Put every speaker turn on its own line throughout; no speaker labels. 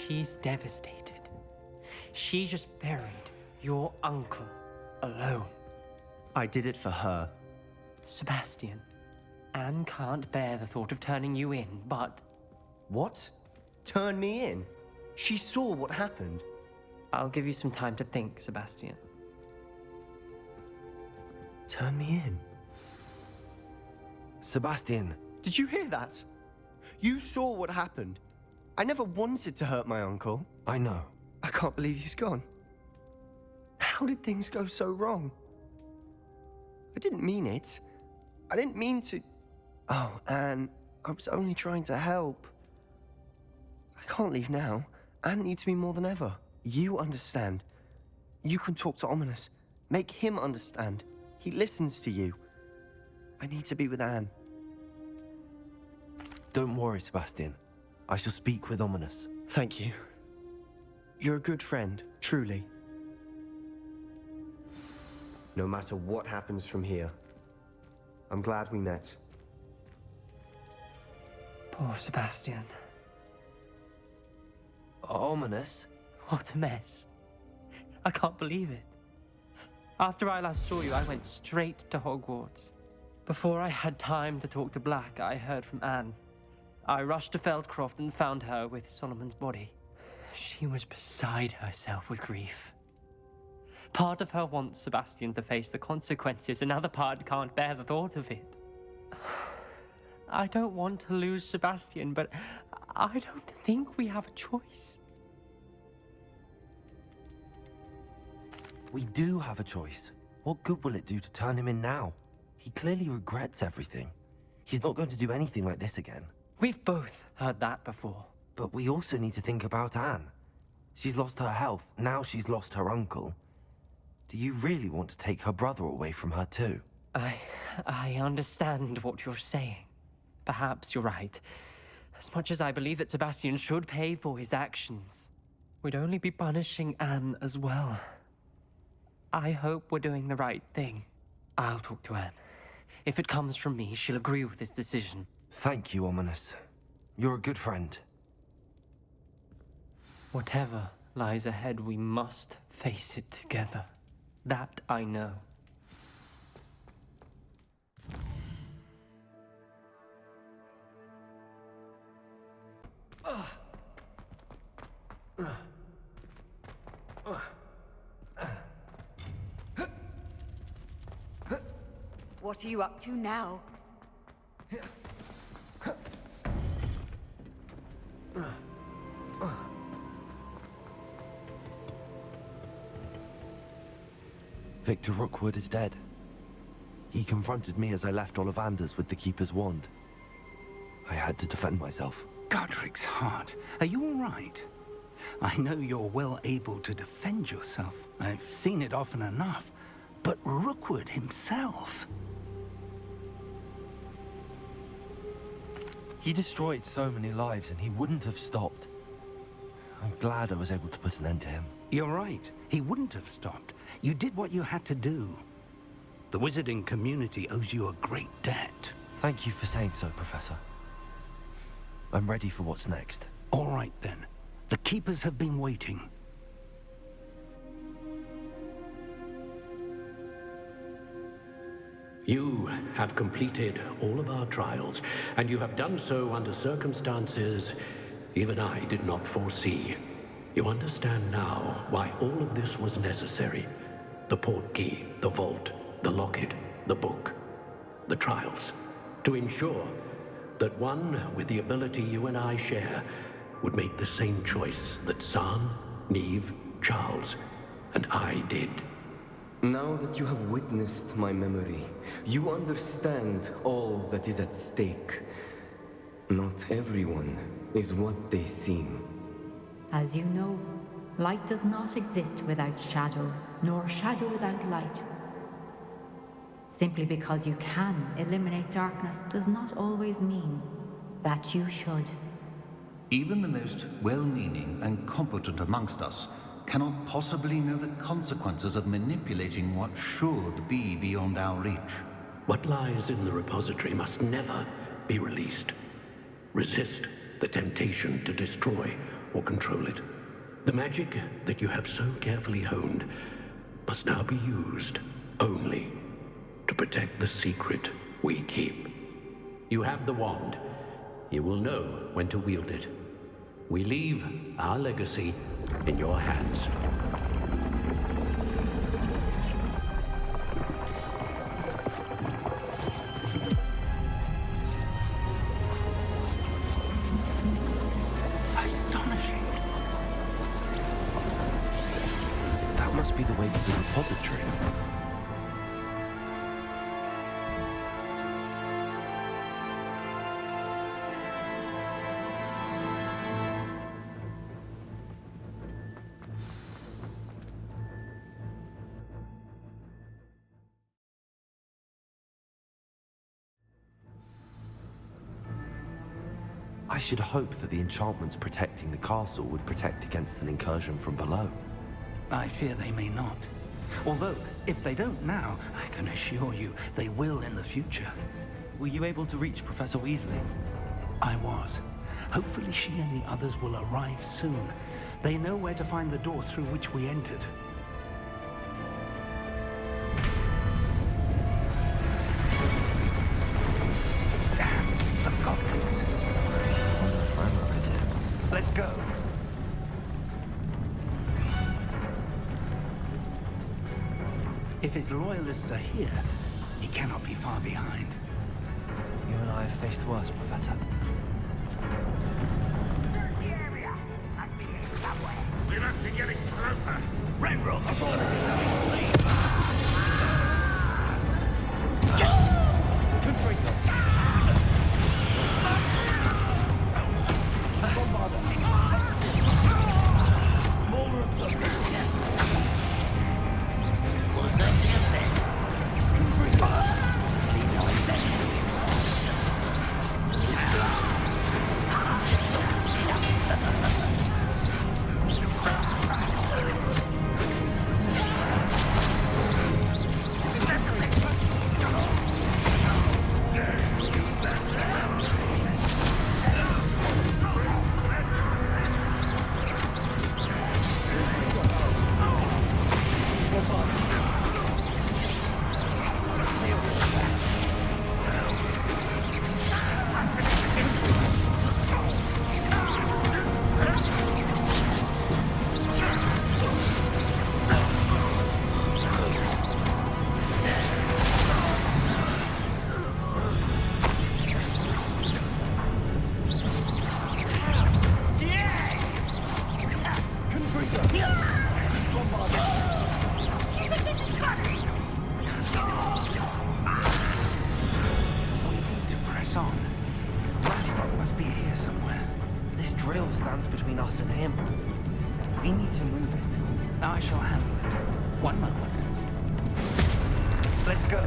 She's devastated. She just buried your uncle alone.
I did it for her.
Sebastian, Anne can't bear the thought of turning you in, but...
What? Turn me in? She saw what happened.
I'll give you some time to think, Sebastian.
Turn me in?
Sebastian.
Did you hear that? You saw what happened. I never wanted to hurt my uncle.
I know.
I can't believe he's gone. How did things go so wrong? I didn't mean it. I didn't mean to... Oh, Anne, I was only trying to help. I can't leave now. Anne needs me more than ever. You understand. You can talk to Ominous. Make him understand. He listens to you. I need to be with Anne.
Don't worry, Sebastian. I shall speak with Ominous.
Thank you. You're a good friend, truly. No matter what happens from here, I'm glad we met.
Poor Sebastian.
Ominous?
What a mess. I can't believe it. After I last saw you, I went straight to Hogwarts. Before I had time to talk to Black, I heard from Anne. I rushed to Feldcroft and found her with Solomon's body. She was beside herself with grief. Part of her wants Sebastian to face the consequences, another part can't bear the thought of it. I don't want to lose Sebastian, but I don't think we have a choice.
We do have a choice. What good will it do to turn him in now? He clearly regrets everything. He's not going to do anything like this again.
We've both heard that before.
But we also need to think about Anne. She's lost her health, now she's lost her uncle. Do you really want to take her brother away from her too?
I understand what you're saying. Perhaps you're right. As much as I believe that Sebastian should pay for his actions, we'd only be punishing Anne as well. I hope we're doing the right thing. I'll talk to Anne. If it comes from me, she'll agree with this decision.
Thank you, Ominous. You're a good friend.
Whatever lies ahead, we must face it together. That I know.
What are you up to now?
Victor Rookwood is dead. He confronted me as I left Ollivanders with the Keeper's wand. I had to defend myself.
Godric's heart. Are you all right? I know you're well able to defend yourself. I've seen it often enough. But Rookwood himself...
He destroyed so many lives and he wouldn't have stopped. I'm glad I was able to put an end to him.
You're right. He wouldn't have stopped. You did what you had to do. The wizarding community owes you a great debt.
Thank you for saying so, Professor. I'm ready for what's next.
All right, then. The Keepers have been waiting.
You have completed all of our trials, and you have done so under circumstances even I did not foresee. You understand now why all of this was necessary. The portkey, the vault, the locket, the book, the trials. To ensure that one with the ability you and I share would make the same choice that San, Neve, Charles, and I did.
Now that you have witnessed my memory, you understand all that is at stake. Not everyone is what they seem.
As you know, light does not exist without shadow, nor shadow without light. Simply because you can eliminate darkness does not always mean that you should.
Even the most well-meaning and competent amongst us cannot possibly know the consequences of manipulating what should be beyond our reach.
What lies in the repository must never be released. Resist the temptation to destroy or control it. The magic that you have so carefully honed must now be used only to protect the secret we keep. You have the wand. You will know when to wield it. We leave our legacy in your hands.
Astonishing.
That must be the way to the repository. I should hope that the enchantments protecting the castle would protect against an incursion from below.
I fear they may not. Although, if they don't now, I can assure you they will in the future.
Were you able to reach Professor Weasley?
I was. Hopefully she and the others will arrive soon. They know where to find the door through which we entered. Damn, the goblins.
My friend is here.
Let's go. If his loyalists are here, he cannot be far behind.
You and I have faced worse, Professor.
We must be getting closer.
Red Rock,
drill stands between us and him. We need to move it.
I shall handle it. One moment. Let's go.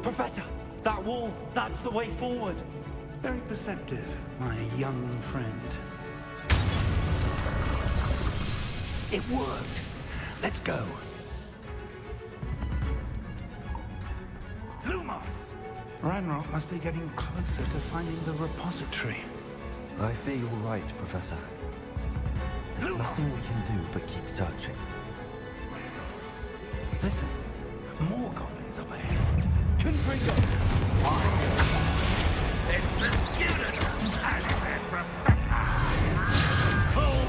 Professor, that wall, that's the way forward.
Very perceptive, my young friend. It worked. Let's go. Lumos! Ranrock must be getting closer to finding the repository.
I fear you're right, Professor. There's nothing we can do but keep searching.
Listen, more goblins up ahead. Confringo!
It's the student and their professor! Full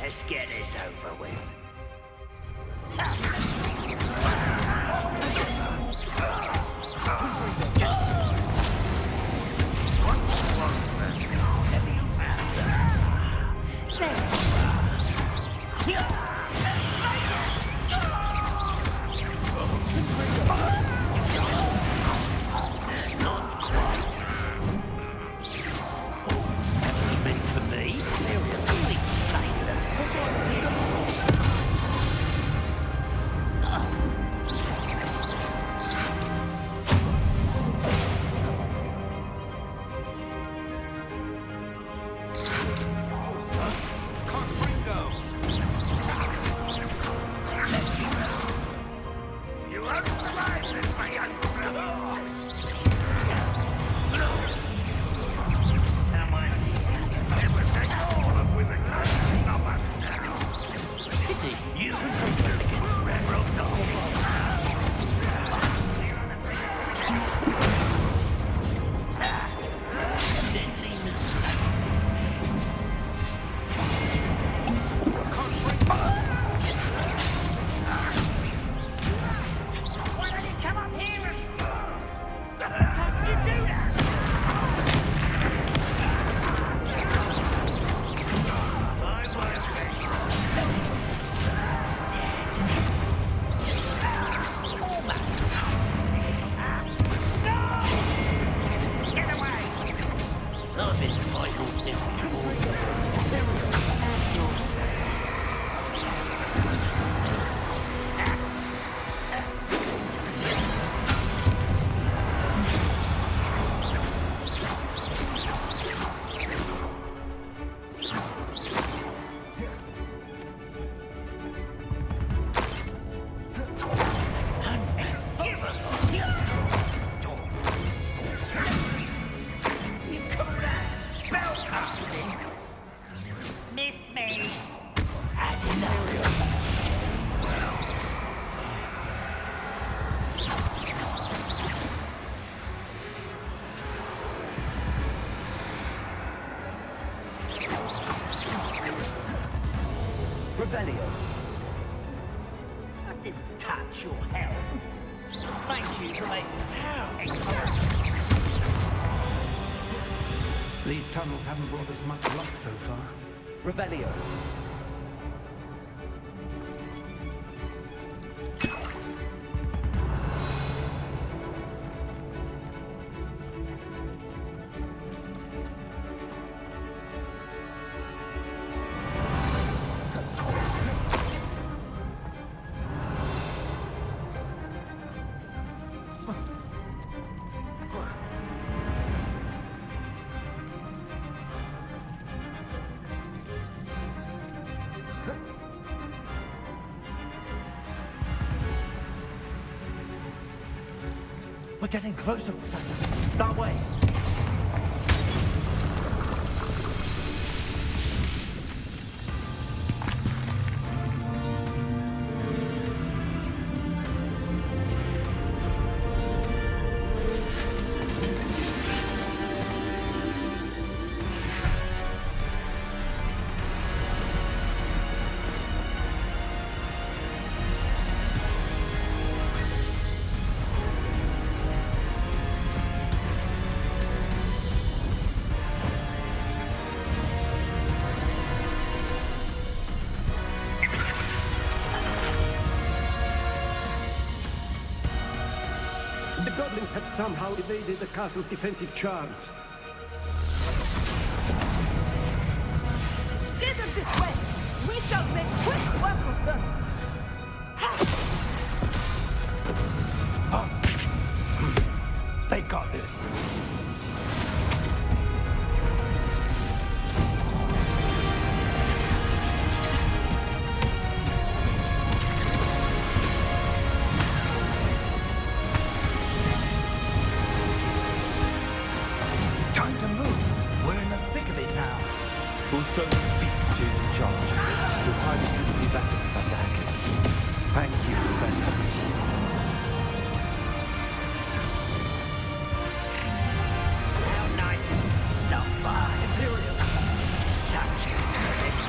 Let's get this over with. Not quite. That was meant for me. Really stainless.
You won't survive this, my young friend!
Someone
It would take all of Wizardland to stop us now!
pity you against Ranrock's army. Deadly mistake. Why don't you come up here and... How did you do that? Get away! I've been fighting since before. You call that spellcasting? Missed me. Had enough.
Revelio.
I didn't touch your helm. Thank you for making
These tunnels haven't brought us much luck so far.
Revelio. We're getting closer, Professor. That way.
somehow evaded the castle's defensive charms.
Steer them this way! We shall make quick work of them!
They got this. Time to move. We're in the thick of it now.
We'll show these beasts who's in charge. Your timing couldn't be better, Professor Hackett.
Thank you, Professor.
How nice of you to stop by. Imperial. Such a nervous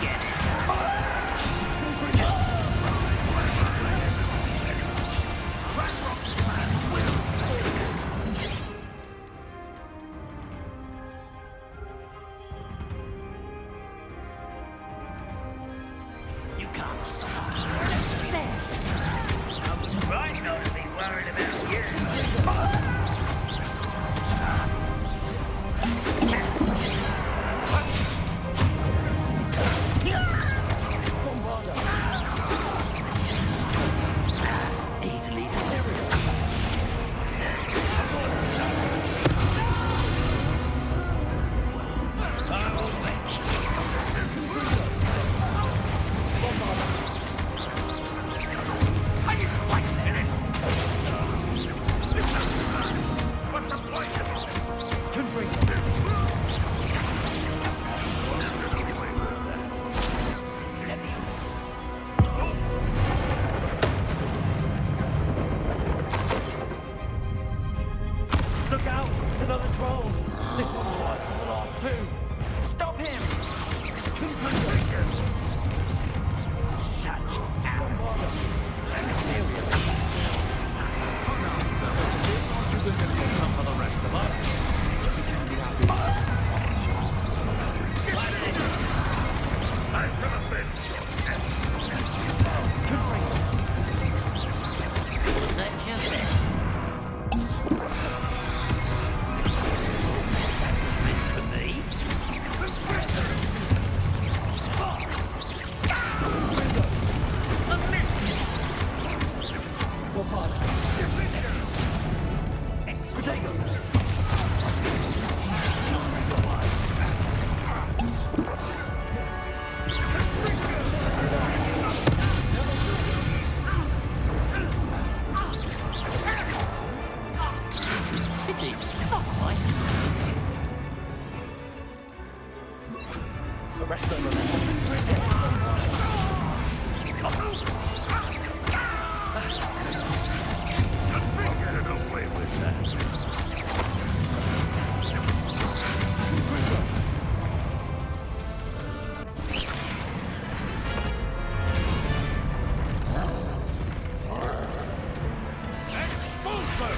You can't stop. There. I was right not to be worried about you. Easily delivered.
Look out! Another troll! This one's worse than the last two! Stop him!
Such arrogance.
I should have been.
Was that just it? That was meant for me. A miss. Pity. Not quite.
Arrest them.
Get away with that. Expulso!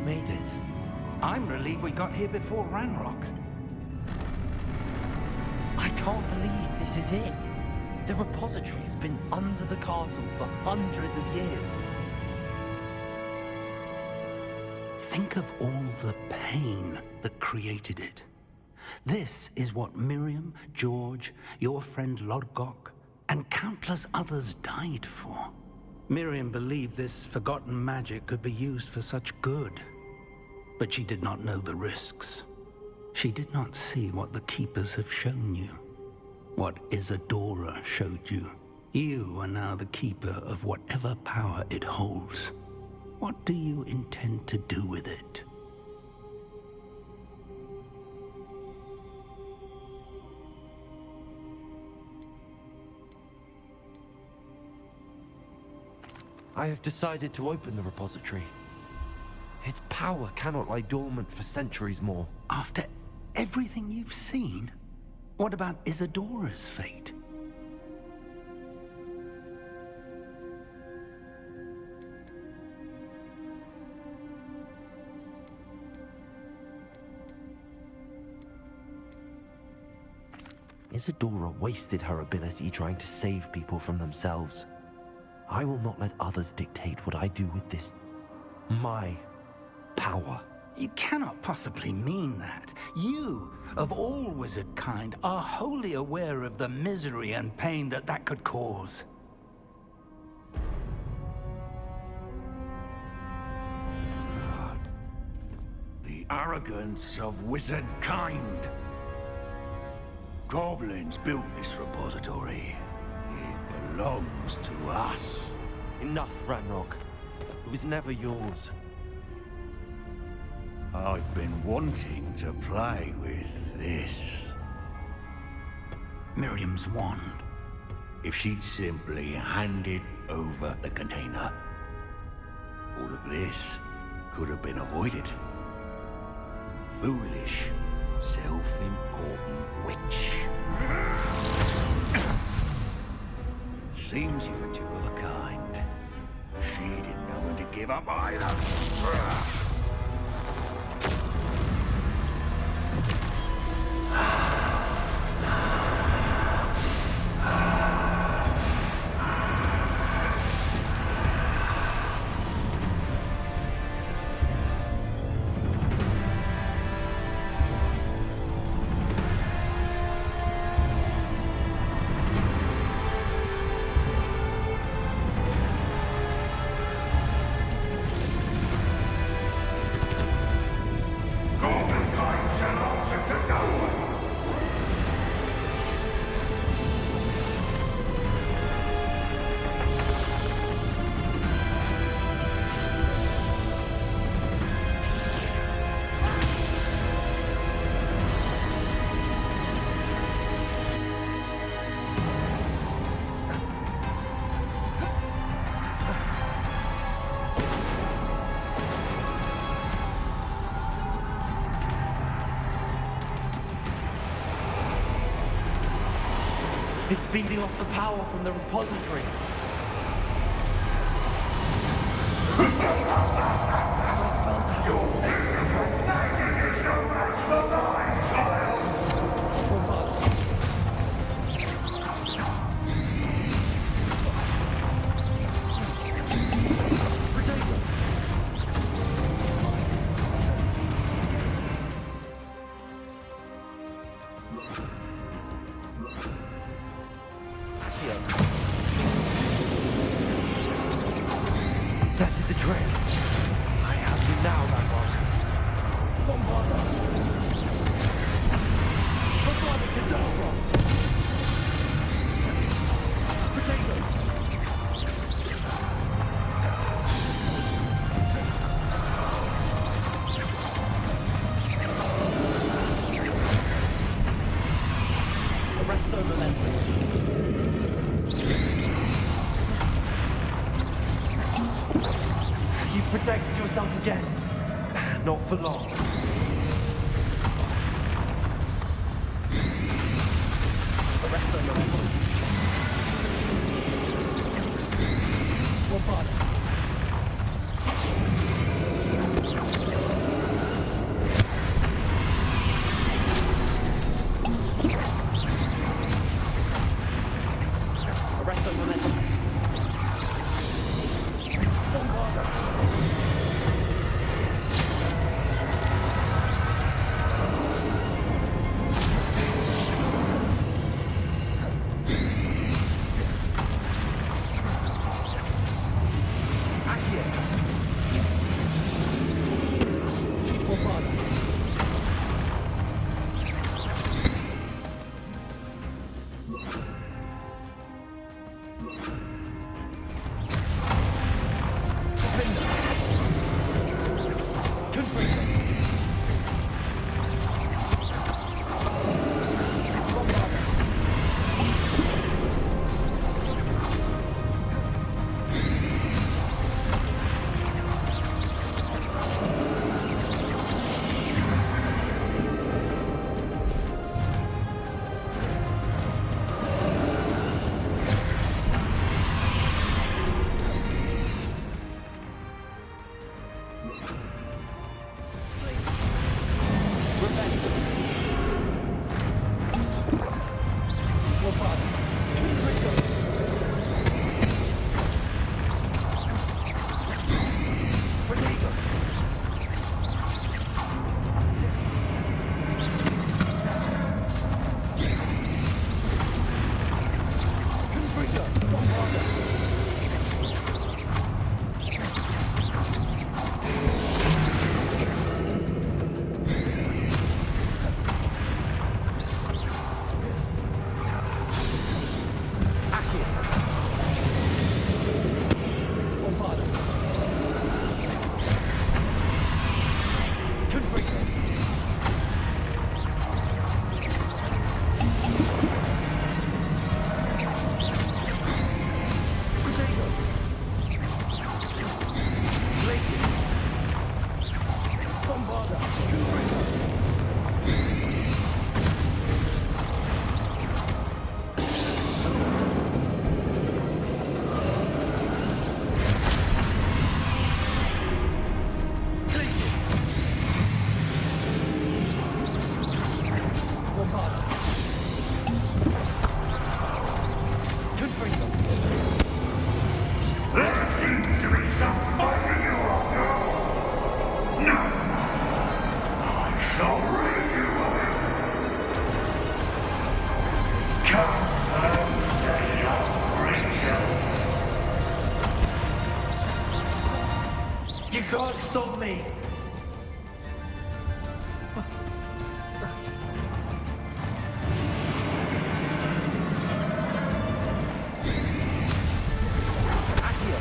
made it.
I'm relieved we got here before Ranrock.
I can't believe this is it. The repository has been under the castle for hundreds of years.
Think of all the pain that created it. This is what Miriam, George, your friend Lodgok, and countless others died for. Miriam believed this forgotten magic could be used for such good. But she did not know the risks. She did not see what the Keepers have shown you. What Isadora showed you. You are now the Keeper of whatever power it holds. What do you intend to do with it?
I have decided to open the repository. Its power cannot lie dormant for centuries more.
After everything you've seen? What about Isadora's fate?
Isadora wasted her ability trying to save people from themselves. I will not let others dictate what I do with this. My power.
You cannot possibly mean that. You, of all wizard kind, are wholly aware of the misery and pain that could cause.
The arrogance of wizard kind. Goblins built this repository. It belongs to us.
Enough, Ranrock. It was never yours.
I've been wanting to play with this.
Miriam's wand.
If she'd simply handed over the container, all of this could have been avoided. Foolish, self-important witch. Seems you were two of a kind. She didn't know when to give up either.
It's feeding off the power from the repository. My spells have
Magic is no match for mine, child!
That did the trick. I have you now, Ranrock. Bombarda. Bombarda Cadabra. Potato. Arresto Momentum. You protected yourself again. Not for long. Arresto Momentum. Bombarda. stop me! Accio!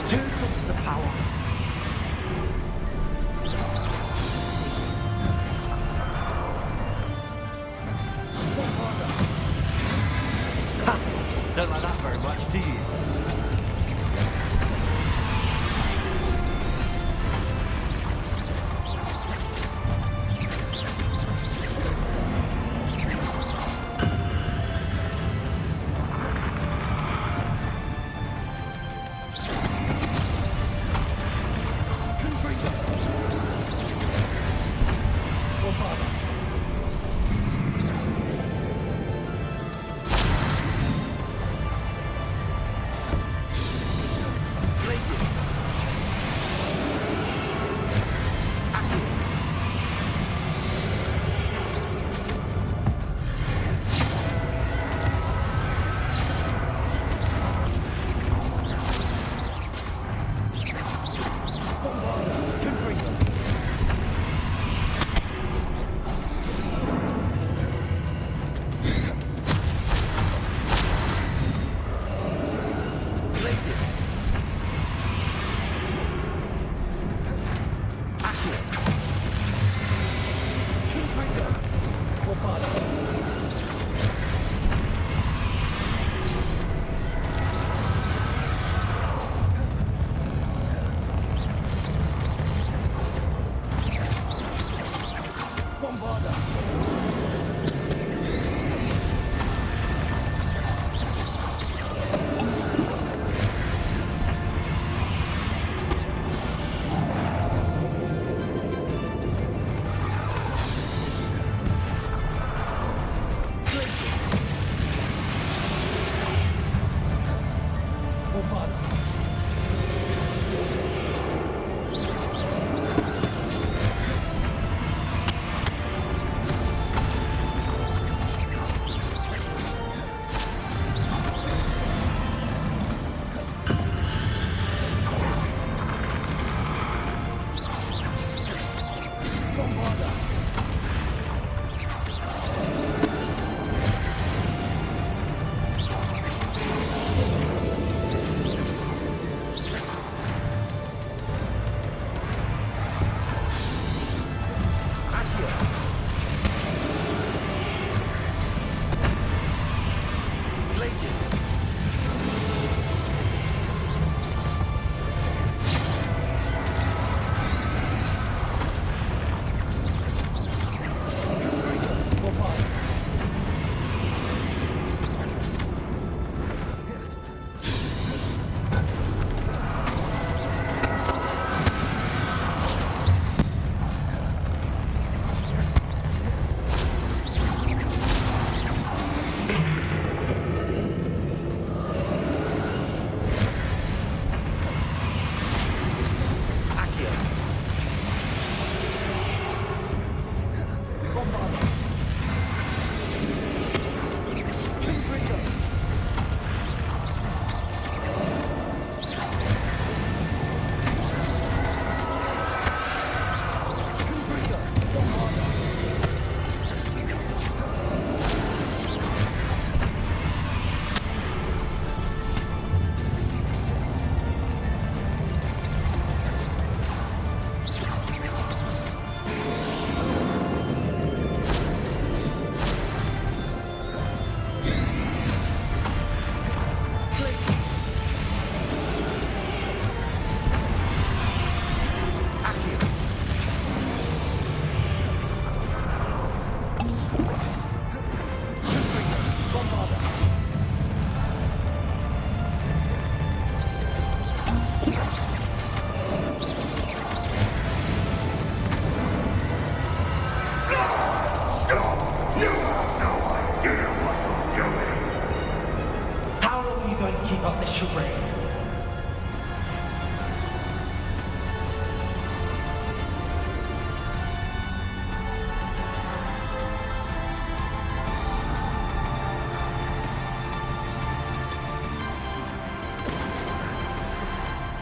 Two sources of power. Ha! Don't like that very much, do you?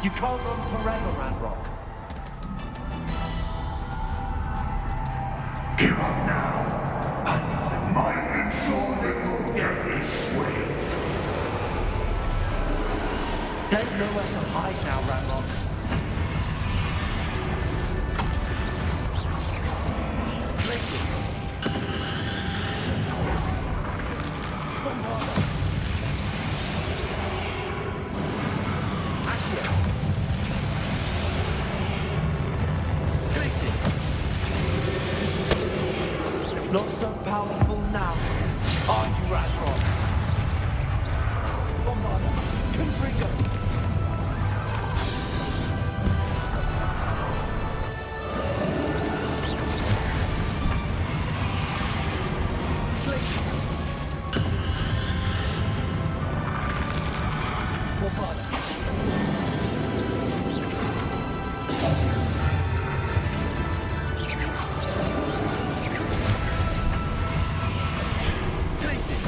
You can't run forever, Ranrock.
Give up now, and I might ensure that your death is swift.
There's nowhere to hide now, Ranrock. Places. Not so powerful now, are you, Ranrock? Bombarda, Confringo. Bombarda. Places.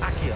Accio.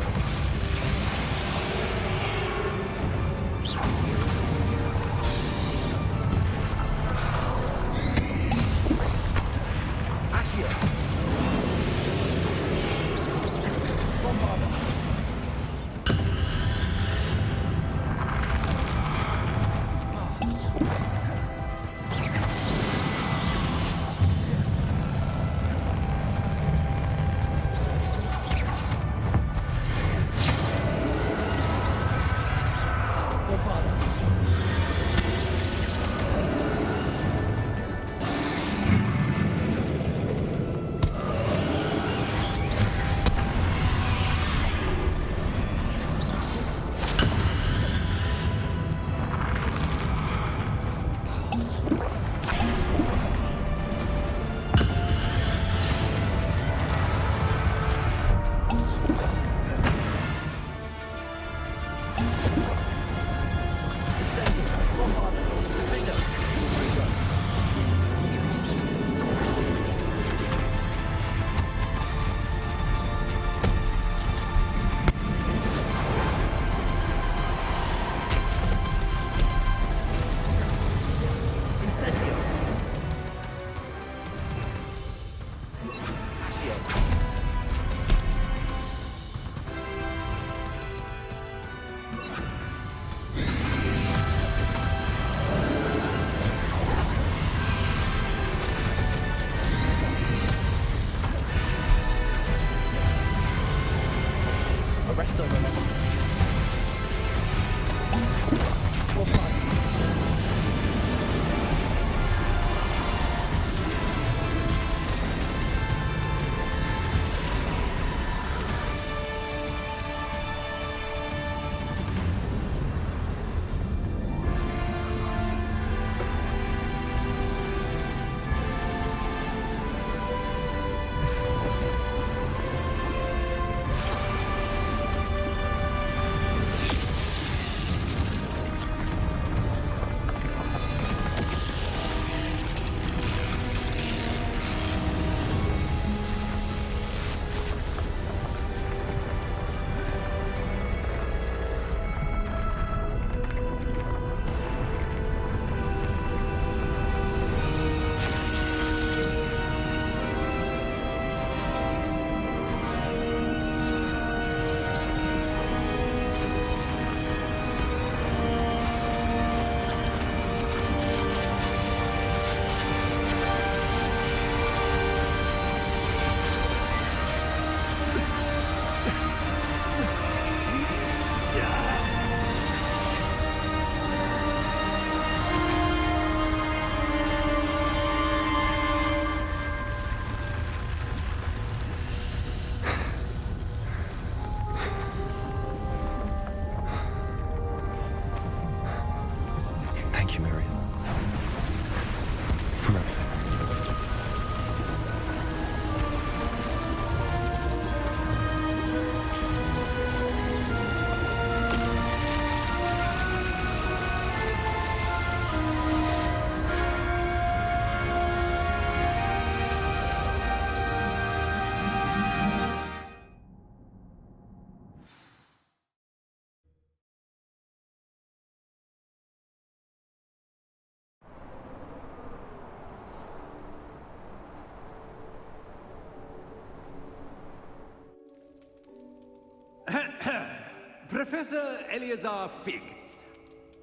Professor Eleazar Fig.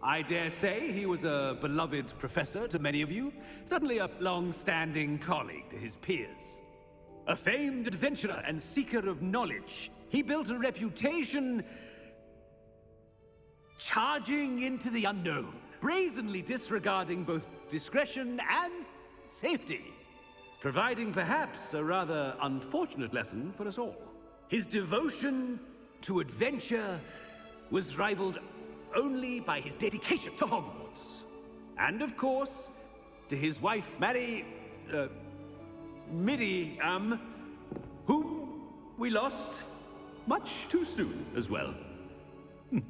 I dare say he was a beloved professor to many of you, certainly a long-standing colleague to his peers. A famed adventurer and seeker of knowledge, he built a reputation charging into the unknown, brazenly disregarding both discretion and safety, providing perhaps a rather unfortunate lesson for us all. His devotion to adventure was rivaled only by his dedication to Hogwarts. And of course, to his wife, Midi, whom we lost much too soon as well. Yeah.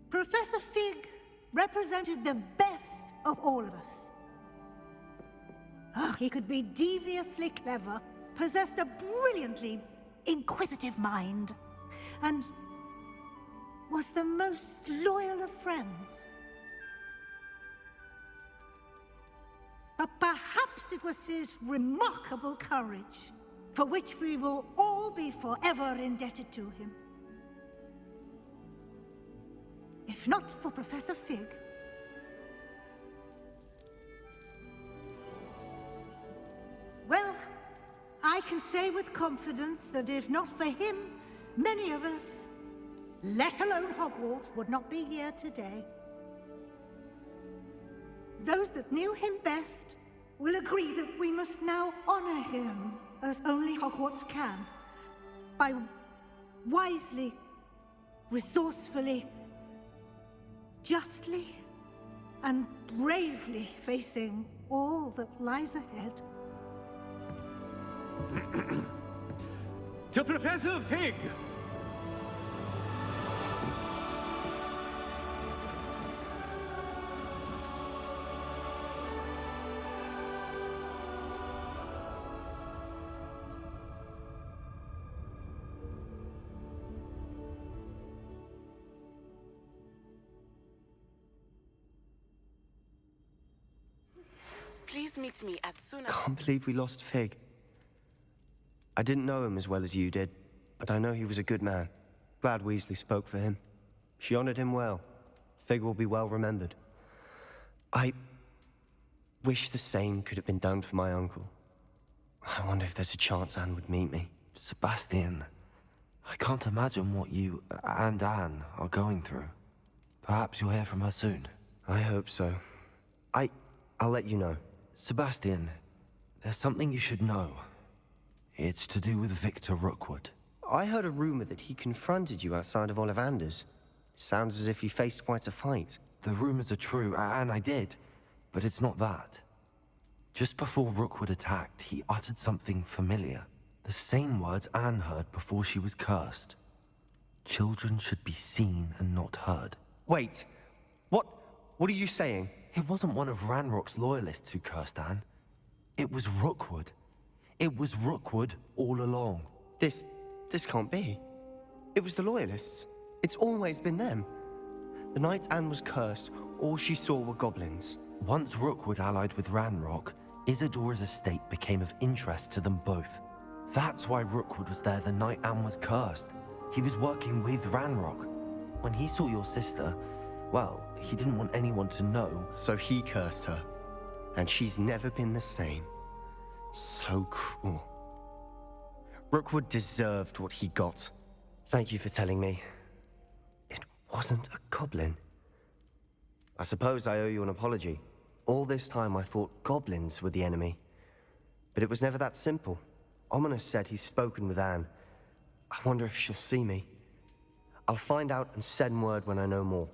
Professor Fig represented the best of all of us. He could be deviously clever, possessed a brilliantly inquisitive mind, and was the most loyal of friends. But perhaps it was his remarkable courage, for which we will all be forever indebted to him. If not for Professor Fig, well, I can say with confidence that if not for him, many of us, let alone Hogwarts, would not be here today. Those that knew him best will agree that we must now honor him as only Hogwarts can, by wisely, resourcefully, justly, and bravely facing all that lies ahead.
To Professor Fig!
Please meet me as soon as...
Can't believe we lost Fig. I didn't know him as well as you did, but I know he was a good man. Glad Weasley spoke for him. She honored him well. Fig will be well remembered. I wish the same could have been done for my uncle. I wonder if there's a chance Anne would meet me.
Sebastian, I can't imagine what you and Anne are going through. Perhaps you'll hear from her soon.
I hope so. I'll let you know.
Sebastian, there's something you should know. It's to do with Victor Rookwood.
I heard a rumor that he confronted you outside of Ollivander's. Sounds as if he faced quite a fight.
The rumors are true, and I did, but it's not that. Just before Rookwood attacked, he uttered something familiar. The same words Anne heard before she was cursed. Children should be seen and not heard.
Wait, what are you saying?
It wasn't one of Ranrock's loyalists who cursed Anne. It was Rookwood. It was Rookwood all along.
This can't be. It was the Loyalists. It's always been them. The night Anne was cursed, all she saw were goblins.
Once Rookwood allied with Ranrock, Isadora's estate became of interest to them both. That's why Rookwood was there the night Anne was cursed. He was working with Ranrock. When he saw your sister, well, he didn't want anyone to know.
So he cursed her. And she's never been the same. So cruel. Rookwood deserved what he got. Thank you for telling me. It wasn't a goblin. I suppose I owe you an apology. All this time I thought goblins were the enemy. But it was never that simple. Ominous said he's spoken with Anne. I wonder if she'll see me. I'll find out and send word when I know more.